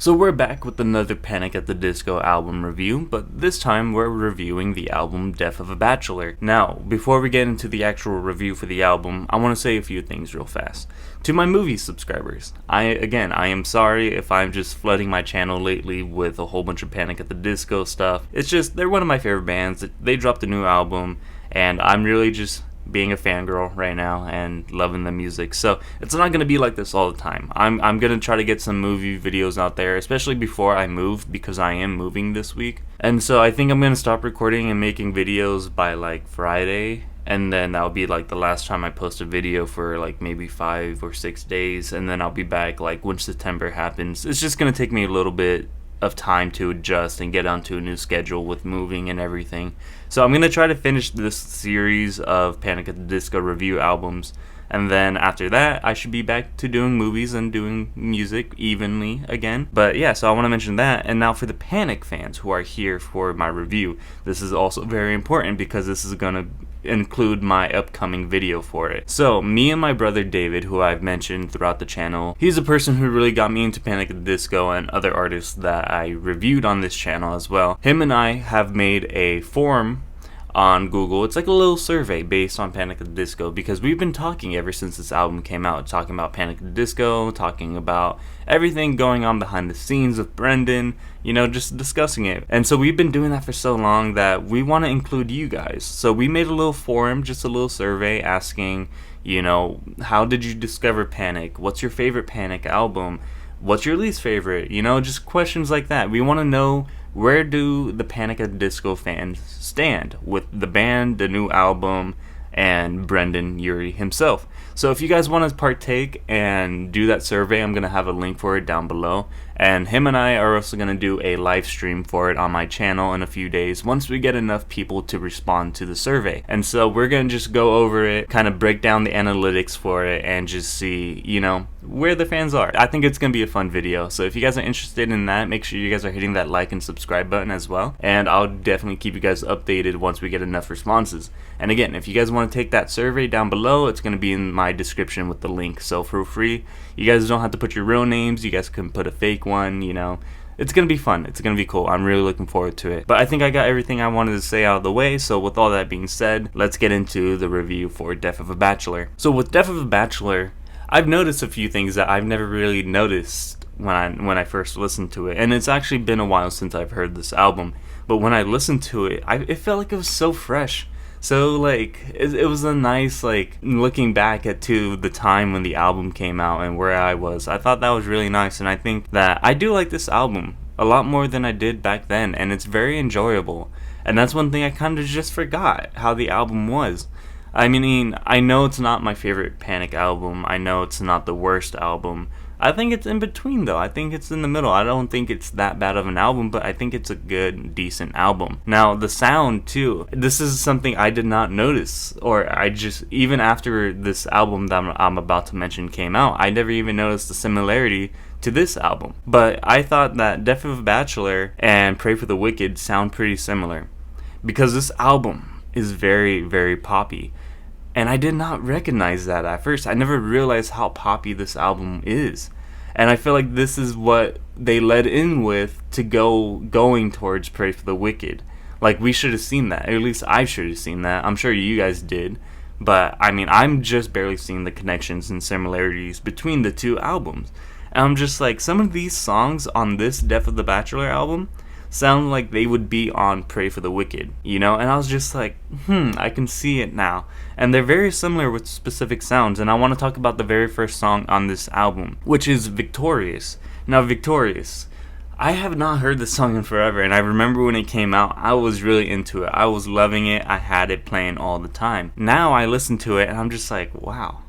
So we're back with another Panic at the Disco album review, but this time we're reviewing the album Death of a Bachelor. Now, before we get into the actual review for the album, I want to say a few things real fast. To my movie subscribers, I am sorry if I'm just flooding my channel lately with a whole bunch of Panic at the Disco stuff. It's just, they're one of my favorite bands. They dropped a new album, and I'm really just being a fangirl right now and loving the music. So it's not going to be like this all the time. I'm going to try to get some movie videos out there, especially before I move, because I am moving this week. And so I think I'm going to stop recording and making videos by like Friday, and then that'll be like the last time I post a video for like maybe 5 or 6 days, and then I'll be back like when September happens. It's just going to take me a little bit of time to adjust and get onto a new schedule with moving and everything. So I'm going to try to finish this series of Panic at the Disco review albums, and then after that I should be back to doing movies and doing music evenly again. But yeah, so I want to mention that. And now for the Panic fans who are here for my review, this is also very important because this is going to include my upcoming video for it. So me and my brother David, who I've mentioned throughout the channel, he's a person who really got me into Panic at the Disco and other artists that I reviewed on this channel as well. Him and I have made a forum on Google. It's like a little survey based on Panic at the Disco, because we've been talking ever since this album came out, talking about Panic at the Disco, talking about everything going on behind the scenes with Brendan, you know, just discussing it. And so we've been doing that for so long that we want to include you guys. So we made a little forum, just a little survey asking, you know, how did you discover Panic? What's your favorite Panic album? What's your least favorite? You know, just questions like that. We want to know, where do the Panic at the Disco fans stand with the band, the new album, and Brendan Urie himself? So if you guys want to partake and do that survey, I'm going to have a link for it down below. And him and I are also going to do a live stream for it on my channel in a few days once we get enough people to respond to the survey. And so we're going to just go over it, kind of break down the analytics for it, and just see, you know, where the fans are. I think it's going to be a fun video. So if you guys are interested in that, make sure you guys are hitting that like and subscribe button as well. And I'll definitely keep you guys updated once we get enough responses. And again, if you guys want to take that survey down below, it's going to be in my description with the link. So for free, you guys don't have to put your real names. You guys can put a fake one, you know. It's going to be fun. It's going to be cool. I'm really looking forward to it. But I think I got everything I wanted to say out of the way. So with all that being said, let's get into the review for Death of a Bachelor. So with Death of a Bachelor, I've noticed a few things that I've never really noticed when I first listened to it. And it's actually been a while since I've heard this album. But when I listened to it, it felt like it was so fresh. So like it was a nice, like, looking back to the time when the album came out and where I was. I thought that was really nice, and I think that I do like this album a lot more than I did back then, and it's very enjoyable. And that's one thing I kind of just forgot, how the album was. I mean, I know it's not my favorite Panic album. I know it's not the worst album. I think it's in between, though. I think it's in the middle. I don't think it's that bad of an album, but I think it's a good, decent album. Now, the sound, too. This is something I did not notice, or I just, even after this album that I'm about to mention came out, I never even noticed the similarity to this album. But I thought that Death of a Bachelor and Pray for the Wicked sound pretty similar, because this album is very, very poppy. And I did not recognize that at first. I never realized how poppy this album is. And I feel like this is what they led in with to going towards Pray for the Wicked. Like, we should have seen that. At least I should have seen that. I'm sure you guys did. But, I mean, I'm just barely seeing the connections and similarities between the two albums. And I'm just like, some of these songs on this Death of the Bachelor album sound like they would be on Pray for the Wicked, you know? And I was just like, I can see it now. And they're very similar with specific sounds, and I want to talk about the very first song on this album, which is Victorious. Now, Victorious, I have not heard this song in forever, and I remember when it came out, I was really into it. I was loving it. I had it playing all the time. Now I listen to it, and I'm just like, wow.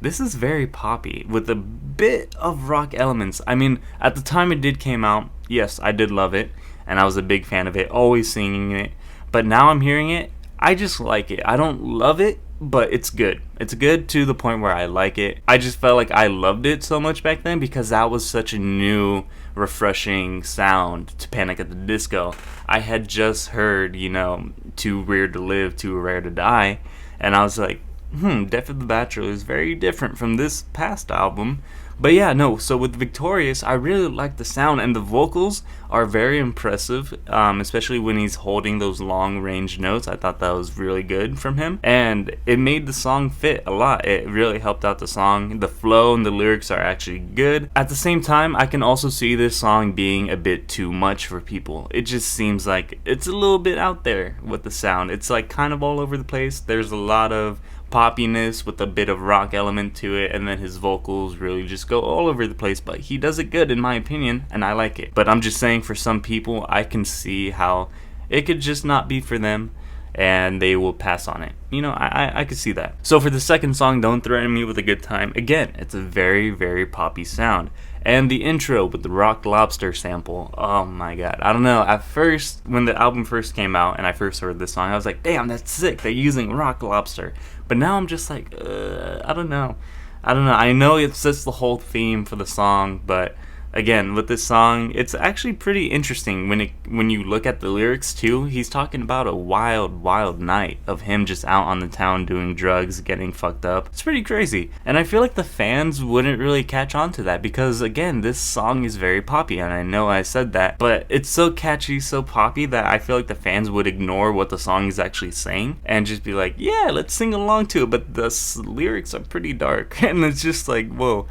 This is very poppy with a bit of rock elements. I mean, at the time it did came out, yes, I did love it, and I was a big fan of it, always singing it. But now I'm hearing it, I just like it. I don't love it, but it's good. It's good to the point where I like it. I just felt like I loved it so much back then because that was such a new, refreshing sound to Panic at the Disco. I had just heard, you know, Too Weird to Live, Too Rare to Die, and I was like, Death of the Bachelor is very different from this past album, But yeah, no, so with Victorious, I really like the sound, and the vocals are very impressive, especially when he's holding those long range notes. I thought that was really good from him, and it made the song fit a lot. It really helped out the song. The flow and the lyrics are actually good. At the same time, I can also see this song being a bit too much for people. It just seems like it's a little bit out there with the sound. It's like kind of all over the place. There's a lot of poppiness with a bit of rock element to it, and then his vocals really just go all over the place, but he does it good in my opinion, and I like it. But I'm just saying, for some people, I can see how it could just not be for them, and they will pass on it. You know, I could see that. So for the second song, Don't Threaten Me with a Good Time, again, it's a very, very poppy sound. And the intro with the Rock Lobster sample, oh my god. I don't know, at first, when the album first came out and I first heard this song, I was like, damn, that's sick, they're using Rock Lobster. But now I'm just like, I don't know. I know it's just the whole theme for the song, but again, with this song, it's actually pretty interesting when you look at the lyrics too. He's talking about a wild, wild night of him just out on the town doing drugs, getting fucked up. It's pretty crazy. And I feel like the fans wouldn't really catch on to that because, again, this song is very poppy, and I know I said that, but it's so catchy, so poppy that I feel like the fans would ignore what the song is actually saying and just be like, yeah, let's sing along to it, but the lyrics are pretty dark. And it's just like, whoa,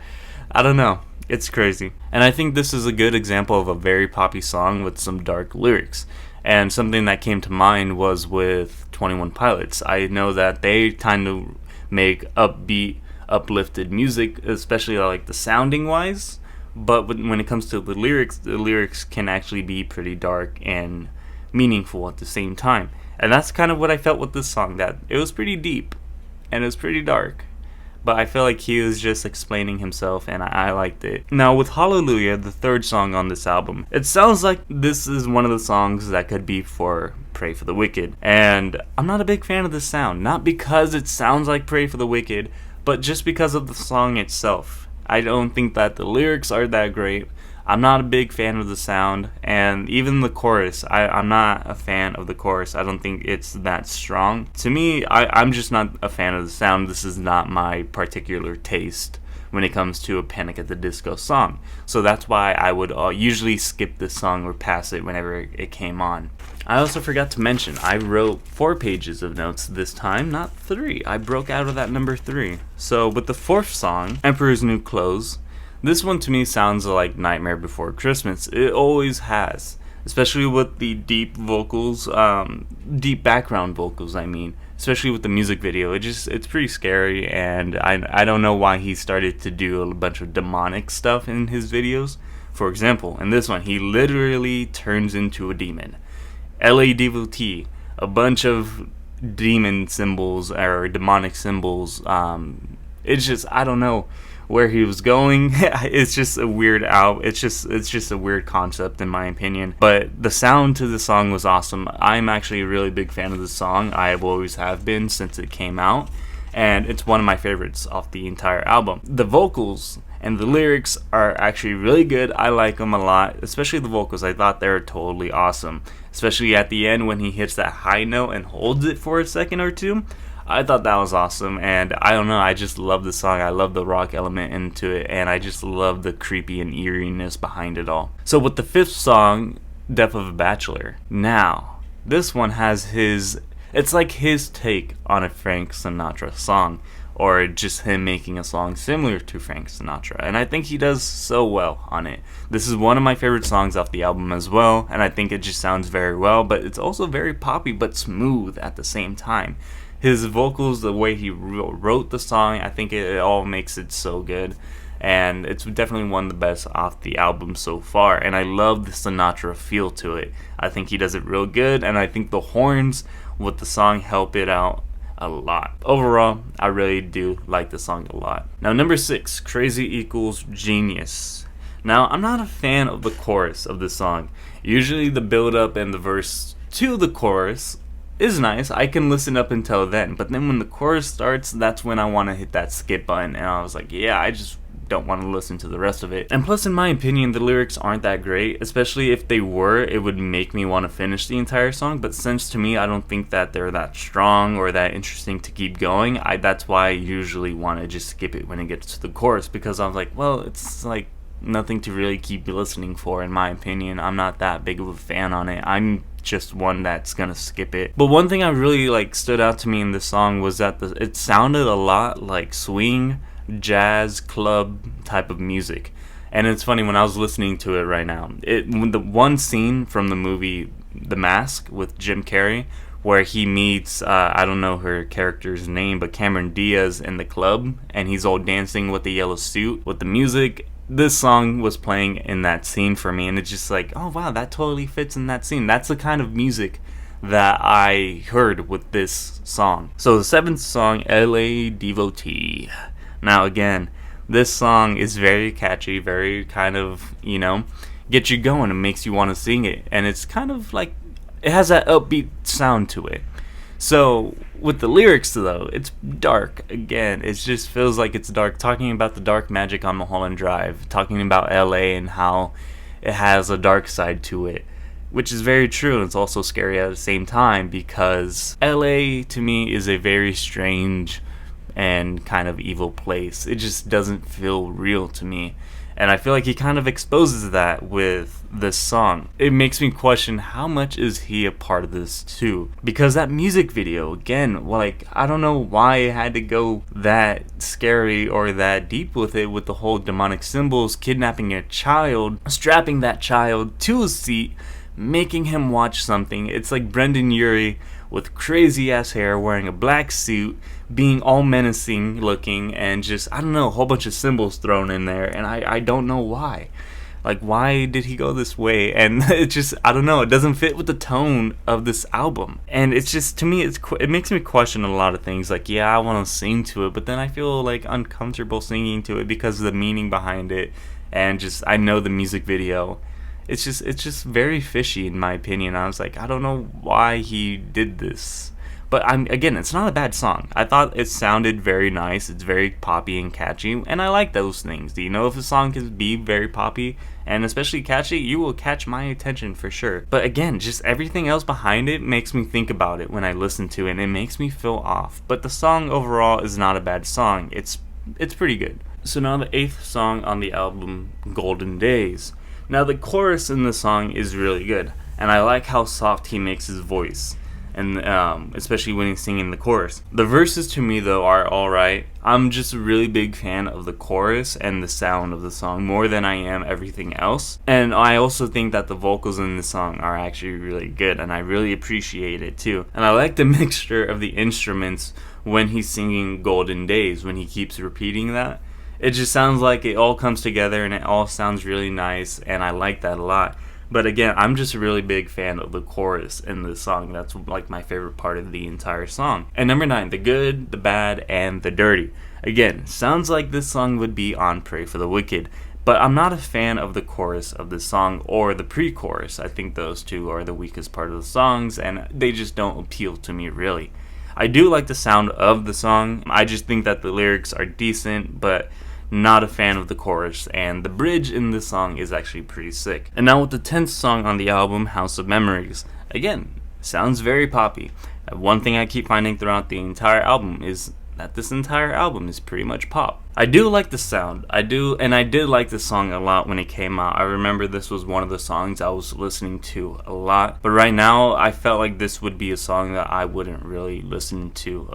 I don't know. It's crazy. And I think this is a good example of a very poppy song with some dark lyrics. And something that came to mind was with 21 Pilots. I know that they kind of make upbeat, uplifted music, especially like the sounding wise. But when it comes to the lyrics can actually be pretty dark and meaningful at the same time. And that's kind of what I felt with this song, that it was pretty deep and it was pretty dark. But I feel like he was just explaining himself, and I liked it. Now, with Hallelujah, the third song on this album, it sounds like this is one of the songs that could be for Pray for the Wicked. And I'm not a big fan of the sound. Not because it sounds like Pray for the Wicked, but just because of the song itself. I don't think that the lyrics are that great. I'm not a big fan of the sound, and even the chorus, I'm not a fan of the chorus. I don't think it's that strong. To me, I'm just not a fan of the sound. This is not my particular taste when it comes to a Panic at the Disco song. So that's why I would usually skip this song or pass it whenever it came on. I also forgot to mention, I wrote 4 pages of notes this time, not 3. I broke out of that number 3. So with the fourth song, Emperor's New Clothes, this one to me sounds like Nightmare Before Christmas. It always has, especially with the deep vocals, deep background vocals, I mean, especially with the music video. It's pretty scary, and I don't know why he started to do a bunch of demonic stuff in his videos. For example, in this one, he literally turns into a demon. LA Devotee, a bunch of demon symbols or demonic symbols. It's just, I don't know where he was going. It's just a weird it's just a weird concept in my opinion. But the sound to the song was awesome. I'm actually a really big fan of the song. I always have been since it came out, and it's one of my favorites off the entire album. The vocals and the lyrics are actually really good. I like them a lot, especially the vocals. I thought they were totally awesome, especially at the end when he hits that high note and holds it for a second or two. I thought that was awesome, and I don't know, I just love the song. I love the rock element into it, and I just love the creepy and eeriness behind it all. So with the fifth song, Death of a Bachelor. Now, this one has it's like his take on a Frank Sinatra song, or just him making a song similar to Frank Sinatra, and I think he does so well on it. This is one of my favorite songs off the album as well, and I think it just sounds very well, but it's also very poppy but smooth at the same time. His vocals, the way he wrote the song, I think it all makes it so good. And it's definitely one of the best off the album so far. And I love the Sinatra feel to it. I think he does it real good. And I think the horns with the song help it out a lot. Overall, I really do like the song a lot. Now, number 6, Crazy Equals Genius. Now, I'm not a fan of the chorus of the song. Usually the build up and the verse to the chorus is nice. I can listen up until then, but then when the chorus starts, that's when I want to hit that skip button, and I was like, yeah, I just don't want to listen to the rest of it. And plus, in my opinion, the lyrics aren't that great, especially if they were, it would make me want to finish the entire song. But since to me, I don't think that they're that strong or that interesting to keep going, that's why I usually want to just skip it when it gets to the chorus, because I'm like, well, it's like nothing to really keep listening for, in my opinion. I'm not that big of a fan on it. I'm just one that's gonna skip it. But one thing I really like stood out to me in this song was that it sounded a lot like swing, jazz, club type of music. And it's funny, when I was listening to it right now, the one scene from the movie The Mask with Jim Carrey, where he meets, I don't know her character's name, but Cameron Diaz in the club, and he's all dancing with the yellow suit with the music. This song was playing in that scene for me, and it's just like, oh wow, that totally fits in that scene. That's the kind of music that I heard with this song. So the 7th song, LA Devotee. Now again, this song is very catchy, very kind of, get you going and makes you want to sing it. And it's kind of like, it has that upbeat sound to it. So with the lyrics though, it's dark. Again, it just feels like it's dark, talking about the dark magic on Mulholland Drive, talking about LA and how it has a dark side to it, which is very true. It's also scary at the same time, because LA to me is a very strange and kind of evil place. It just doesn't feel real to me. And I feel like he kind of exposes that with this song. It makes me question, how much is he a part of this too? Because that music video, again, like, I don't know why it had to go that scary or that deep with it, with the whole demonic symbols, kidnapping a child, strapping that child to a seat, making him watch something. It's like Brendan Urie with crazy ass hair, wearing a black suit, being all menacing looking, and just, I don't know, a whole bunch of symbols thrown in there, and I don't know why. Like, why did he go this way? And it just, I don't know, it doesn't fit with the tone of this album. And it's just, to me, it makes me question a lot of things. Like, yeah, I want to sing to it, but then I feel like uncomfortable singing to it because of the meaning behind it, and just, I know the music video. It's just very fishy in my opinion. I was like, I don't know why he did this. But again, it's not a bad song. I thought it sounded very nice. It's very poppy and catchy, and I like those things. Do you know, if a song can be very poppy and especially catchy, you will catch my attention for sure. But again, just everything else behind it makes me think about it when I listen to it, and it makes me feel off. But the song overall is not a bad song. It's pretty good. So now the 8th song on the album, Golden Days. Now the chorus in the song is really good, and I like how soft he makes his voice, and especially when he's singing the chorus. The verses to me though are alright. I'm just a really big fan of the chorus and the sound of the song more than I am everything else. And I also think that the vocals in the song are actually really good, and I really appreciate it too. And I like the mixture of the instruments when he's singing Golden Days, when he keeps repeating that. It just sounds like it all comes together and it all sounds really nice, and I like that a lot. But again, I'm just a really big fan of the chorus in the song. That's like my favorite part of the entire song. And number 9, the good, the bad, and the dirty. Again, sounds like this song would be on Pray for the Wicked, but I'm not a fan of the chorus of this song or the pre-chorus. I think those two are the weakest part of the songs, and they just don't appeal to me really. I do like the sound of the song. I just think that the lyrics are decent, but not a fan of the chorus, and the bridge in this song is actually pretty sick. And now with the 10th song on the album, House of Memories. Again, sounds very poppy. One thing I keep finding throughout the entire album is that this entire album is pretty much pop. I do like the sound. I did like this song a lot when it came out. I remember this was one of the songs I was listening to a lot. But right now, I felt like this would be a song that I wouldn't really listen to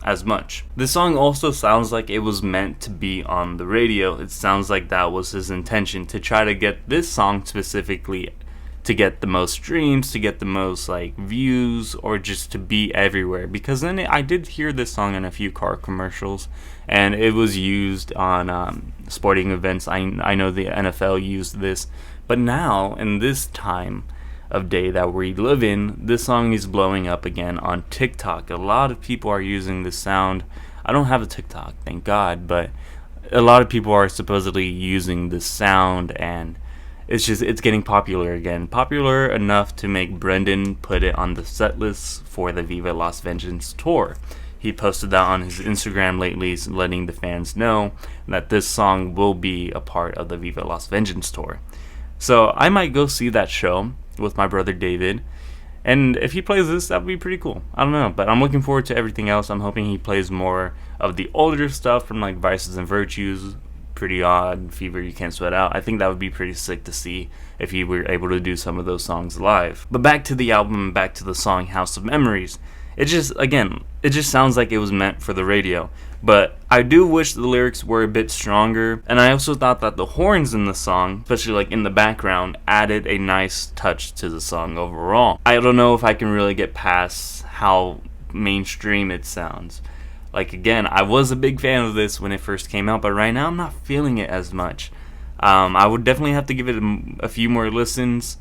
as much. This song also sounds like it was meant to be on the radio. It sounds like that was his intention, to try to get this song specifically to get the most streams, to get the most views, or just to be everywhere. Because then I did hear this song in a few car commercials, and it was used on sporting events. I know the NFL used this, but now in this time of day that we live in, this song is blowing up again on TikTok. A lot of people are using this sound. I don't have a TikTok, thank God, but a lot of people are supposedly using this sound, and it's getting popular again. Popular enough to make Brendan put it on the set list for the Viva Las Vengeance tour. He posted that on his Instagram lately, letting the fans know that this song will be a part of the Viva Las Vengeance tour. So I might go see that show with my brother David. And if he plays this, that would be pretty cool. I don't know, but I'm looking forward to everything else. I'm hoping he plays more of the older stuff from like Vices and Virtues, Pretty Odd, Fever You Can't Sweat Out. I think that would be pretty sick to see if he were able to do some of those songs live. But back to the album, back to the song House of Memories. It just sounds like it was meant for the radio. But I do wish the lyrics were a bit stronger, and I also thought that the horns in the song, especially like in the background, added a nice touch to the song overall. I don't know if I can really get past how mainstream it sounds. Like again, I was a big fan of this when it first came out, but right now I'm not feeling it as much. I would definitely have to give it a few more listens,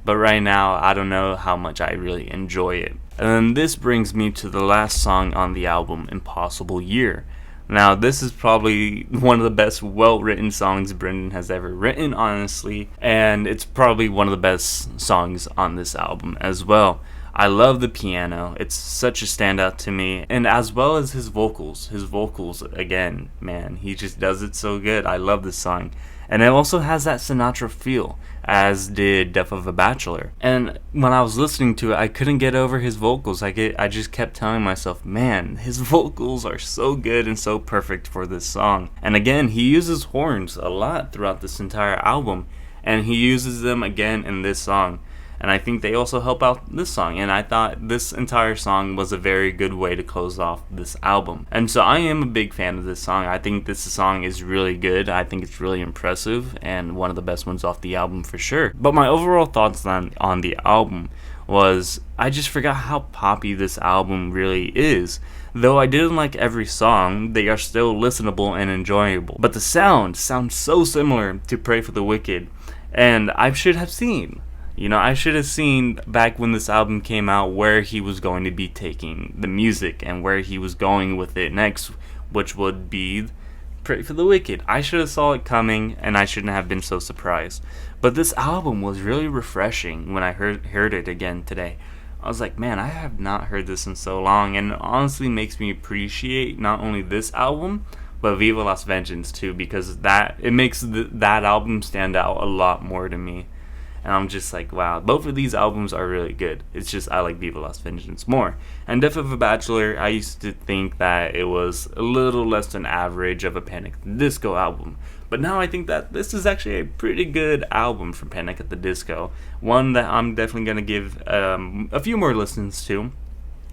but right now I don't know how much I really enjoy it. And then this brings me to the last song on the album, Impossible Year. Now, this is probably one of the best well-written songs Brendan has ever written, honestly, and it's probably one of the best songs on this album as well. I love the piano. It's such a standout to me, and as well as his vocals. His vocals, again, man, he just does it so good. I love this song. And it also has that Sinatra feel, as did Death of a Bachelor. And when I was listening to it, I couldn't get over his vocals. I just kept telling myself, man, his vocals are so good and so perfect for this song. And again, he uses horns a lot throughout this entire album, and he uses them again in this song. And I think they also help out this song, and I thought this entire song was a very good way to close off this album. And so I am a big fan of this song. I think this song is really good. I think it's really impressive and one of the best ones off the album for sure. But my overall thoughts on the album was I just forgot how poppy this album really is. Though I didn't like every song, they are still listenable and enjoyable. But the sounds sound so similar to Pray for the Wicked, and I should have seen back when this album came out where he was going to be taking the music and where he was going with it next, which would be Pray for the Wicked. I should have saw it coming, and I shouldn't have been so surprised. But this album was really refreshing when I heard it again today. I was like, man, I have not heard this in so long, and it honestly makes me appreciate not only this album, but Viva Las Vengeance too, because it makes that album stand out a lot more to me. And I'm just like, wow, both of these albums are really good. It's just I like Viva Las Vengeance more. And Death of a Bachelor, I used to think that it was a little less than average of a Panic at the Disco album. But now I think that this is actually a pretty good album from Panic at the Disco. One that I'm definitely going to give a few more listens to,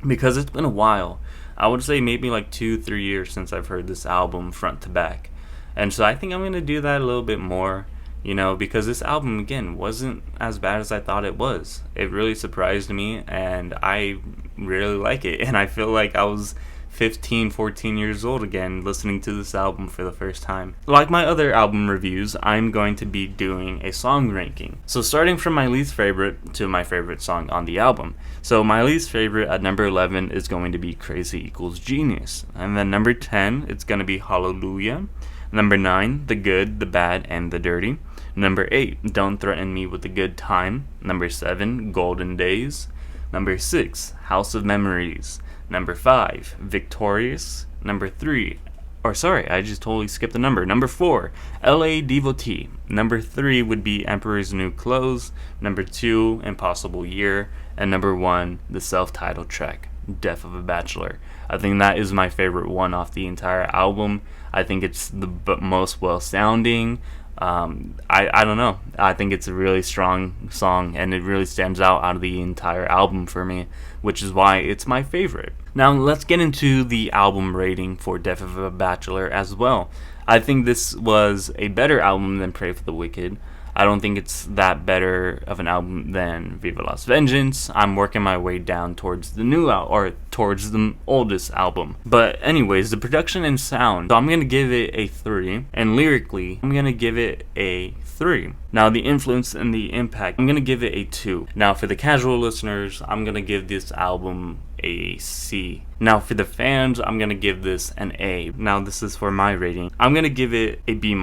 because it's been a while. I would say maybe like 2-3 years since I've heard this album front to back. And so I think I'm going to do that a little bit more. Because this album, again, wasn't as bad as I thought it was. It really surprised me, and I really like it. And I feel like I was 15, 14 years old again, listening to this album for the first time. Like my other album reviews, I'm going to be doing a song ranking. So starting from my least favorite to my favorite song on the album. So my least favorite at number 11 is going to be Crazy Equals Genius. And then number 10, it's going to be Hallelujah. Number 9, The Good, The Bad, and The Dirty. Number 8, Don't Threaten Me with a Good Time. Number 7, Golden Days. Number 6, House of Memories. Number 5, Victorious. Number 3, I just totally skipped a number. Number 4, LA Devotee. Number 3 would be Emperor's New Clothes. Number 2, Impossible Year. And number 1, the self-titled track, Death of a Bachelor. I think that is my favorite one off the entire album. I think it's the most well-sounding. I don't know. I think it's a really strong song, and it really stands out of the entire album for me, which is why it's my favorite. Now let's get into the album rating for Death of a Bachelor as well. I think this was a better album than Pray for the Wicked. I don't think it's that better of an album than Viva Las Vengeance. I'm working my way down towards the towards the oldest album. But anyways, the production and sound, so I'm going to give it a 3. And lyrically, I'm going to give it a 3. Now the influence and the impact, I'm going to give it a 2. Now for the casual listeners, I'm going to give this album a C. Now for the fans, I'm going to give this an A. Now this is for my rating. I'm going to give it a B-.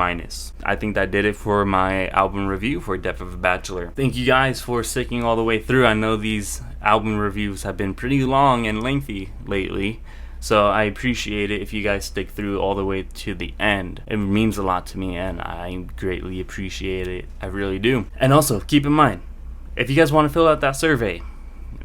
I think that did it for my album review for Death of a Bachelor. Thank you guys for sticking all the way through. I know these album reviews have been pretty long and lengthy lately. So I appreciate it if you guys stick through all the way to the end. It means a lot to me, and I greatly appreciate it. I really do. And also, keep in mind, if you guys want to fill out that survey,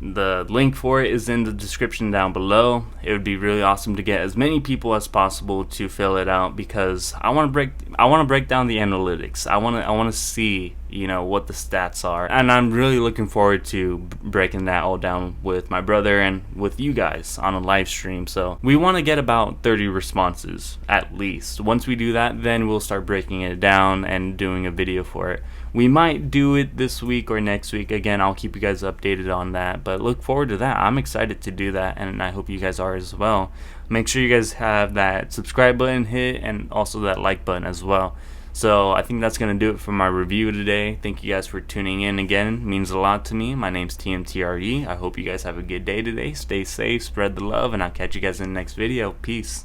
the link for it is in the description down below. It would be really awesome to get as many people as possible to fill it out, because I want to break down the analytics. I want to see, what the stats are, and I'm really looking forward to breaking that all down with my brother and with you guys on a live stream. So we want to get about 30 responses at least. Once we do that, then we'll start breaking it down and doing a video for it. We might do it this week or next week. Again, I'll keep you guys updated on that, but look forward to that. I'm excited to do that, and I hope you guys are as well. Make sure you guys have that subscribe button hit and also that like button as well. So I think that's going to do it for my review today. Thank you guys for tuning in again. It means a lot to me. My name's TMTRD. I hope you guys have a good day today. Stay safe, spread the love, and I'll catch you guys in the next video. Peace.